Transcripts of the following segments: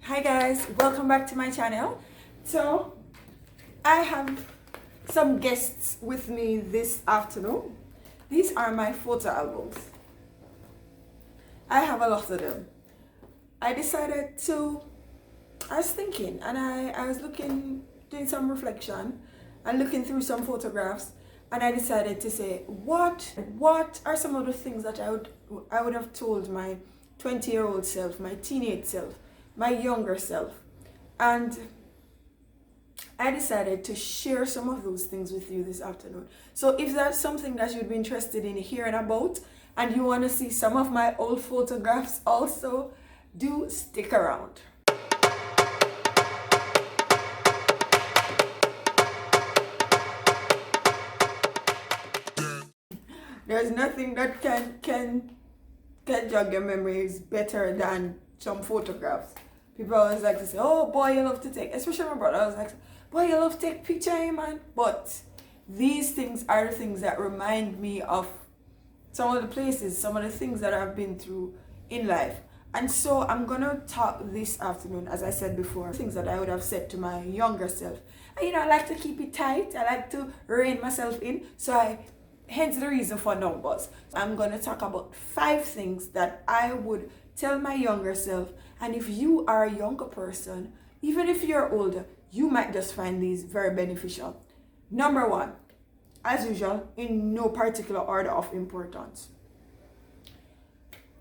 Hi guys, welcome back to my channel. So I have some guests with me this afternoon. These are my photo albums. I have a lot of them. I was thinking and I was doing some reflection and looking through some photographs, and I decided to say what are some of the things that I would have told my 20-year-old self, my teenage self, my younger self. And I decided to share some of those things with you this afternoon. So if that's something that you'd be interested in hearing about and you want to see some of my old photographs also, do stick around. There's nothing that can jog your memories better than some photographs. People always like to say, "Oh boy, you love to take," especially my brother. I was like, "Boy, you love to take picture, man." But these things are the things that remind me of some of the places, some of the things that I've been through in life. And so I'm gonna talk this afternoon, as I said before, things that I would have said to my younger self. And I like to keep it tight. I like to rein myself in. Hence the reason for numbers. I'm gonna talk about 5 things that I would tell my younger self. And if you are a younger person, even if you're older, you might just find these very beneficial. Number 1, as usual, in no particular order of importance.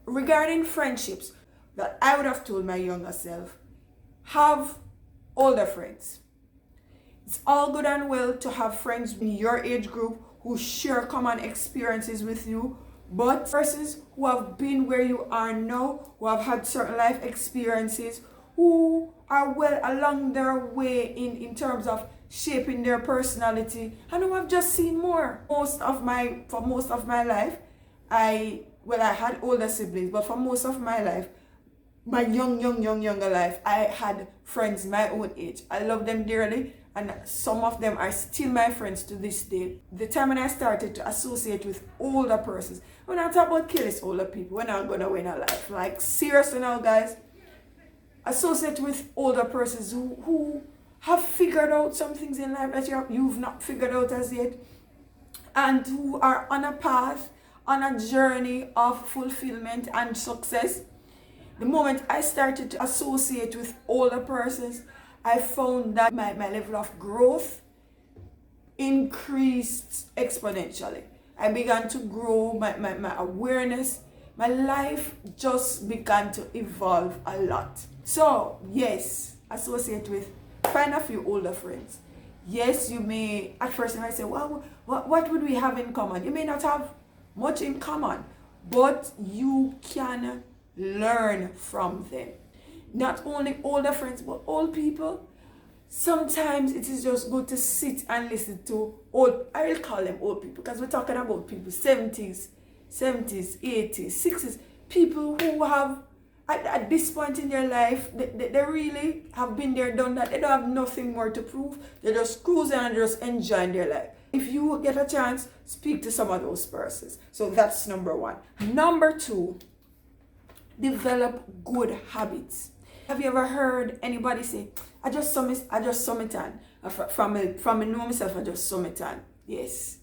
Regarding friendships, that I would have told my younger self, have older friends. It's all good and well to have friends in your age group who share common experiences with you, but persons who have been where you are now, who have had certain life experiences, who are well along their way in terms of shaping their personality, and who have just seen more. For most of my life, I had older siblings, but for most of my life, my younger life, I had friends my own age. I love them dearly, and some of them are still my friends to this day. The time when I started to associate with older persons, when I talk about careless older people, we're not gonna win a life. Like, seriously now, guys, associate with older persons who have figured out some things in life that you've not figured out as yet, and who are on a path, on a journey of fulfillment and success. The moment I started to associate with older persons, I found that my level of growth increased exponentially. I began to grow my awareness. My life just began to evolve a lot. So, yes, find a few older friends. Yes, you may, at first you might say, well, what would we have in common? You may not have much in common, but you can learn from them. Not only older friends, but old people. Sometimes it is just good to sit and listen to I will call them old people, because we're talking about people 70s, 80s, 60s, people who have, at this point in their life, they really have been there, done that. They don't have nothing more to prove. They're just cruising and just enjoying their life. If you get a chance, speak to some of those persons. So that's number 1. Number 2, develop good habits. Have you ever heard anybody say, I just summit on. From me know myself, I just summit on. Yes.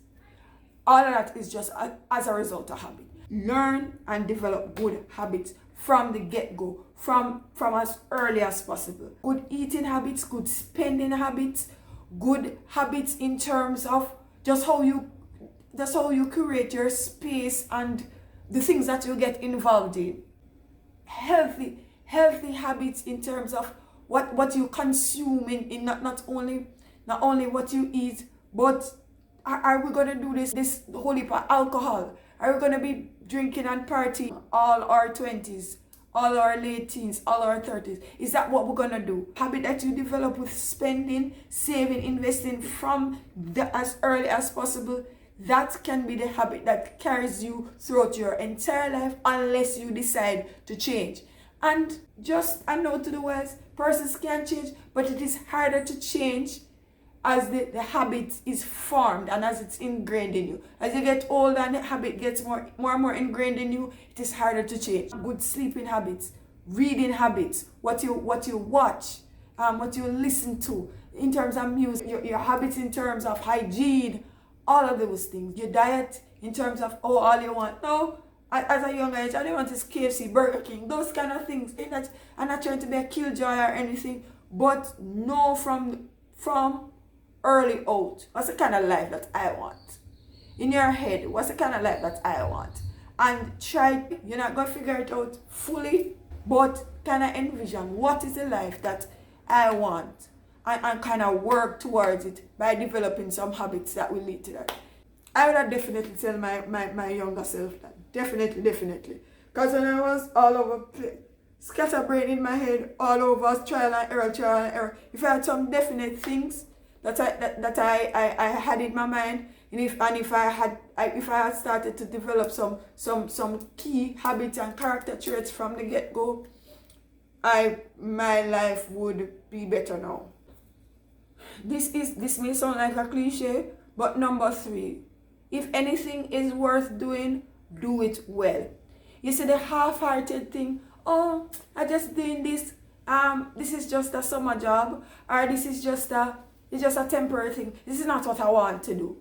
All of that is just as a result of habit. Learn and develop good habits from the get-go, from as early as possible. Good eating habits, good spending habits, good habits in terms of just how you create your space and the things that you get involved in. Healthy habits in terms of what you consume in not only what you eat, but are we gonna do this whole heap of alcohol? Are we gonna be drinking and partying all our 20s, all our late teens, all our 30s? Is that what we're gonna do? Habit that you develop with spending, saving, investing from as early as possible. That can be the habit that carries you throughout your entire life, unless you decide to change. And just a note to the wise, persons can change, but it is harder to change as the habit is formed and as it's ingrained in you. As you get older and the habit gets more and more ingrained in you, it is harder to change. Good sleeping habits, reading habits, what you watch, what you listen to in terms of music, your habits in terms of hygiene, all of those things. Your diet in terms of all you want. No, as a young age, all you want is KFC, Burger King, those kind of things. I'm not trying to be a killjoy or anything, but know from early out, what's the kind of life that I want? In your head, what's the kind of life that I want? And try, you're not going to figure it out fully, but kind of envision what is the life that I want, and kind of work towards it by developing some habits that will lead to that. I would have definitely tell my younger self that. Definitely. Because when I was all over, scatterbrained in my head, all over, trial and error. If I had some definite things that I had in my mind, and if I had started to develop some key habits and character traits from the get-go, my life would be better now. This may sound like a cliche, but number 3, if anything is worth doing, do it well. You see the half-hearted thing, oh, I just doing this, this is just a summer job, or this is just a temporary thing. This is not what I want to do.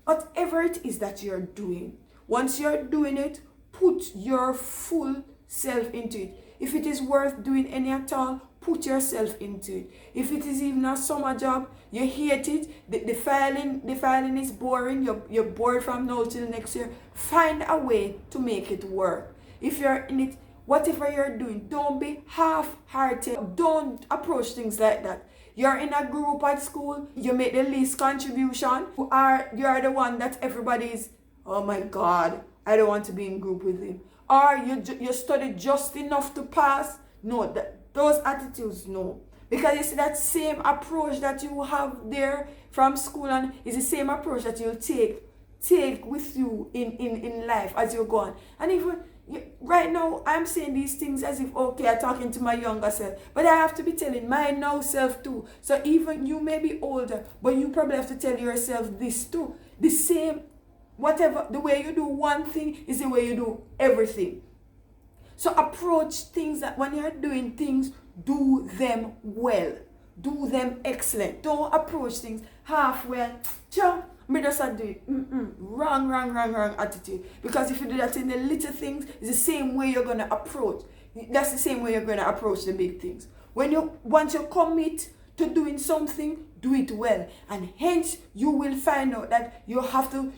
Whatever it is that you're doing, once you're doing it, put your full self into it. If it is worth doing any at all, put yourself into it. If it is even a summer job, you hate it, the filing is boring, you're bored from now till next year, find a way to make it work. If you're in it, whatever you're doing, don't be half-hearted. Don't approach things like that. You're in a group at school, you make the least contribution, you're the one that everybody's, oh my God, I don't want to be in group with him. Or you study just enough to pass. No, those attitudes, no. Because you see that same approach that you have there from school, and is the same approach that you'll take with you in life as you go on. And even right now, I'm saying these things as if, okay, I'm talking to my younger self, but I have to be telling my now self too. So even you may be older, but you probably have to tell yourself this too. The same, whatever, the way you do one thing is the way you do everything. So approach things that when you're doing things, do them well. Do them excellent. Don't approach things halfway. Me just do it. Wrong attitude. Because if you do that in the little things, it's the same way you're going to approach. That's the same way you're going to approach the big things. Once you commit to doing something, do it well. And hence, you will find out that you have to,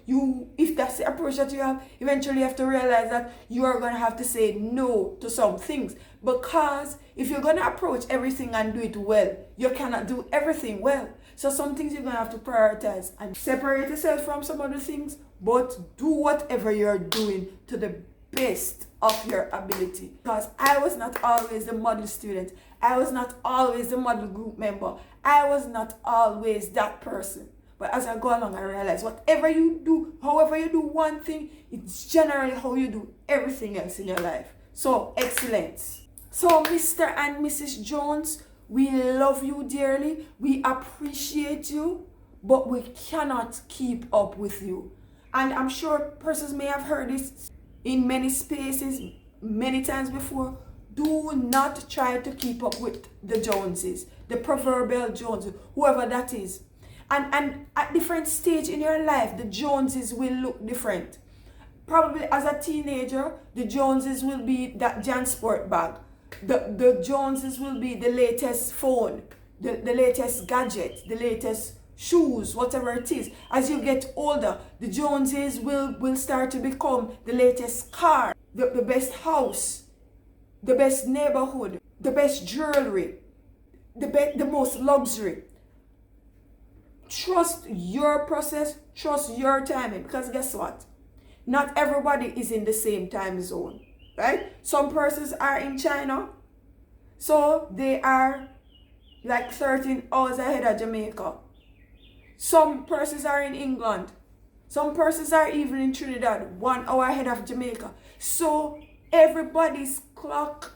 if that's the approach that you have, eventually you have to realize that you are going to have to say no to some things. Because if you're going to approach everything and do it well, you cannot do everything well. So some things you're going to have to prioritize and separate yourself from some other things, but do whatever you're doing to the best of your ability. Because I was not always the model student. I was not always the model group member. I was not always that person. But as I go along, I realize whatever you do, however you do one thing, it's generally how you do everything else in your life. So, excellence. So, Mr. and Mrs. Jones, we love you dearly. We appreciate you, but we cannot keep up with you. And I'm sure persons may have heard this in many spaces, many times before. Do not try to keep up with the Joneses, the proverbial Joneses, whoever that is. And at different stage in your life, the Joneses will look different. Probably as a teenager, the Joneses will be that JanSport bag. The Joneses will be the latest phone, the latest gadget, the latest shoes, whatever it is. As you get older, the Joneses will start to become the latest car, the best house, the best neighborhood, the best jewelry, the most luxury. Trust your process, trust your timing, because guess what? Not everybody is in the same time zone, right? Some persons are in China, so they are like 13 hours ahead of Jamaica. Some persons are in England. Some persons are even in Trinidad, 1 hour ahead of Jamaica. So everybody's clock,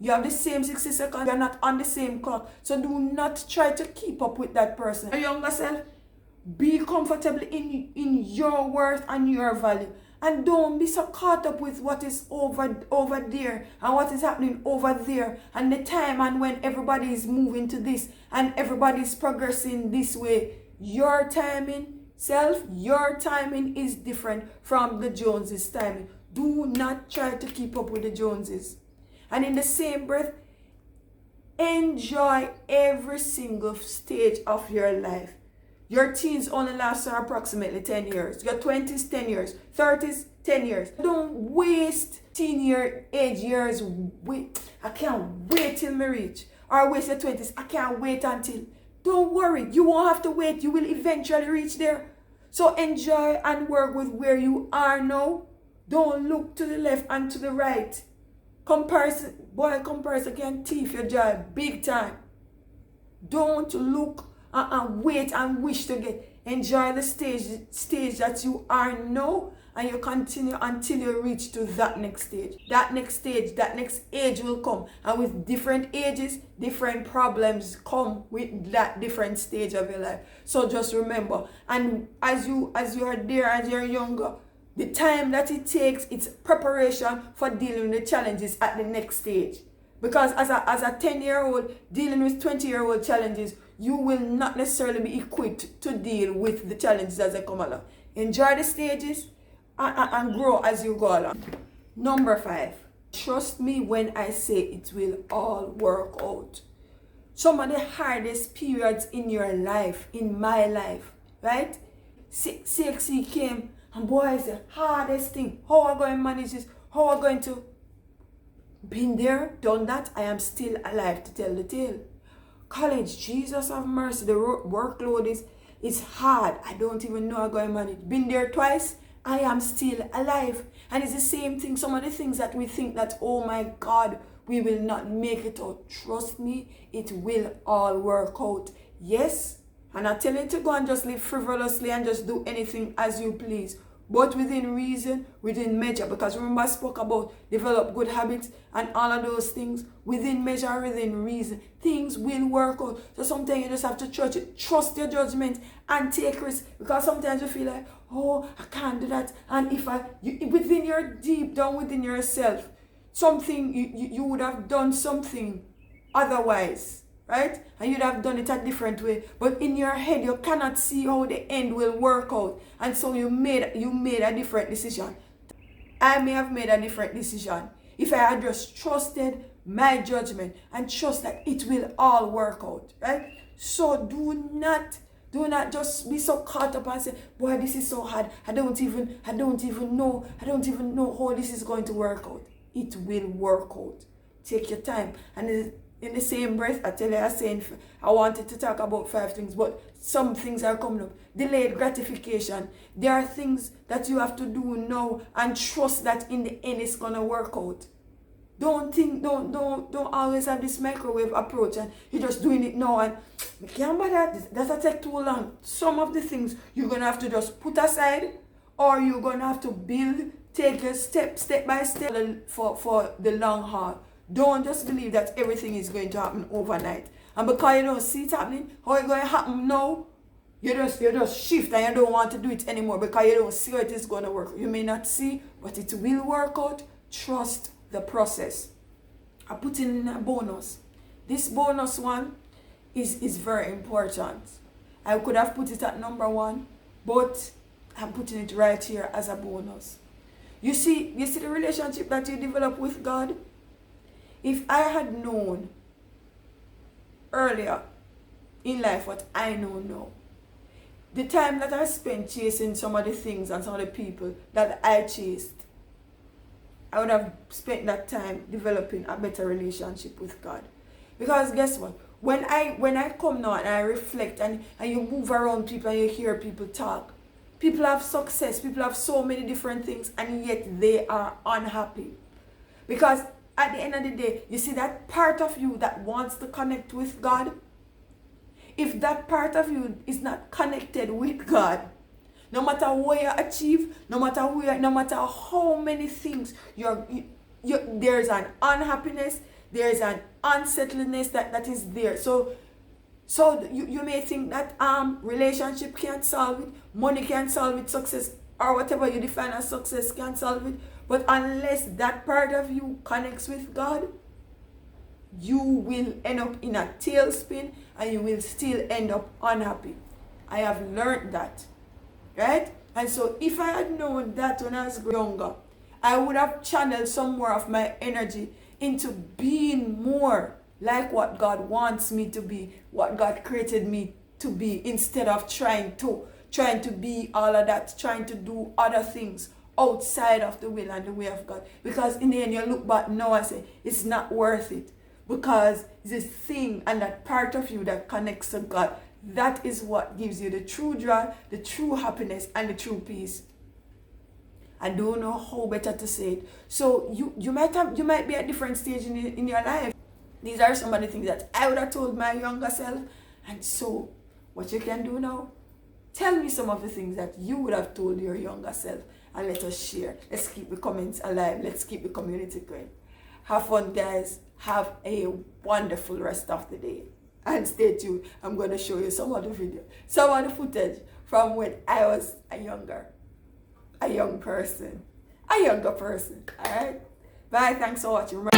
you have the same 60 seconds, you're not on the same clock. So do not try to keep up with that person. Your younger self, be comfortable in your worth and your value. And don't be so caught up with what is over there and what is happening over there and the time and when everybody is moving to this and everybody is progressing this way. Your timing, your timing is different from the Joneses' timing. Do not try to keep up with the Joneses. And in the same breath, enjoy every single stage of your life. Your teens only last approximately 10 years. Your 20s, 10 years. 30s, 10 years. Don't waste age years. Wait, I can't wait till me reach. Or waste your 20s. I can't wait until. Don't worry. You won't have to wait. You will eventually reach there. So enjoy and work with where you are now. Don't look to the left and to the right. Comparison can thief your joy big time. Don't look and wait and wish to get. Enjoy the stage that you are now, and you continue until you reach to that next stage. That next age will come, and with different ages, different problems come with that different stage of your life. So just remember, and as you are there, as you're younger, the time that it takes, it's preparation for dealing with the challenges at the next stage. Because as a 10-year-old dealing with 20-year-old challenges, you will not necessarily be equipped to deal with the challenges as they come along. Enjoy the stages and grow as you go along. Number 5, trust me when I say it will all work out. Some of the hardest periods in your life, in my life, right? CXC came, and boy, it's the hardest thing. How am I going to manage this? How am I going to? Been there, done that. I am still alive to tell the tale. College, Jesus have mercy. The workload is hard. I don't even know how I'm going to manage. Been there twice. I am still alive. And it's the same thing. Some of the things that we think that, oh my God, we will not make it out. Trust me, it will all work out. Yes. And I tell you to go and just live frivolously and just do anything as you please. But within reason, within measure. Because remember I spoke about develop good habits and all of those things. Within measure, within reason. Things will work out. So sometimes you just have to trust your judgment and take risks. Because sometimes you feel like, oh, I can't do that. And if within your deep down within yourself, something, you would have done something otherwise. Right? And you'd have done it a different way. But in your head, you cannot see how the end will work out. And so you made a different decision. I may have made a different decision if I had just trusted my judgment and trust that it will all work out. Right? So do not just be so caught up and say, boy, this is so hard. I don't even know how this is going to work out. It will work out. Take your time. And in the same breath, I wanted to talk about 5 things, but some things are coming up. Delayed gratification. There are things that you have to do now and trust that in the end it's gonna work out. Don't always have this microwave approach and you're just doing it now and I can't bother, that'll take too long. Some of the things you're gonna have to just put aside, or you're gonna have to take a step by step for the long haul. Don't just believe that everything is going to happen overnight. And because you don't see it happening, how it's going to happen now, you just shift and you don't want to do it anymore because you don't see how it is going to work. You may not see, but it will work out. Trust the process. I put in a bonus. This bonus one is very important. I could have put it at number 1, but I'm putting it right here as a bonus. You see the relationship that you develop with God? If I had known earlier in life what I know now, the time that I spent chasing some of the things and some of the people that I chased, I would have spent that time developing a better relationship with God. Because guess what? When I come now and I reflect and you move around people and you hear people talk, people have success, people have so many different things, and yet they are unhappy. Because at the end of the day, you see that part of you that wants to connect with God? If that part of you is not connected with God, no matter what you achieve, no matter how many things there's an unhappiness, there's an unsettledness that is there. So you may think that relationship can't solve it, money can't solve it, success. or whatever you define as success can solve it. But unless that part of you connects with God, you will end up in a tailspin and you will still end up unhappy. I have learned that, right? And so if I had known that when I was younger, I would have channeled some more of my energy into being more like what God wants me to be, what God created me to be, instead of trying to be all of that, trying to do other things outside of the will and the way of God. Because in the end, you look back now and say, it's not worth it. Because this thing and that part of you that connects to God, that is what gives you the true joy, the true happiness, and the true peace. I don't know how better to say it. So you might be at different stage in your life. These are some of the things that I would have told my younger self. And so what you can do now, tell me some of the things that you would have told your younger self, and let us share. Let's keep the comments alive. Let's keep the community going. Have fun, guys. Have a wonderful rest of the day. And stay tuned. I'm going to show you some of the video, some of the footage from when I was a younger person. Alright? Bye. Thanks for watching.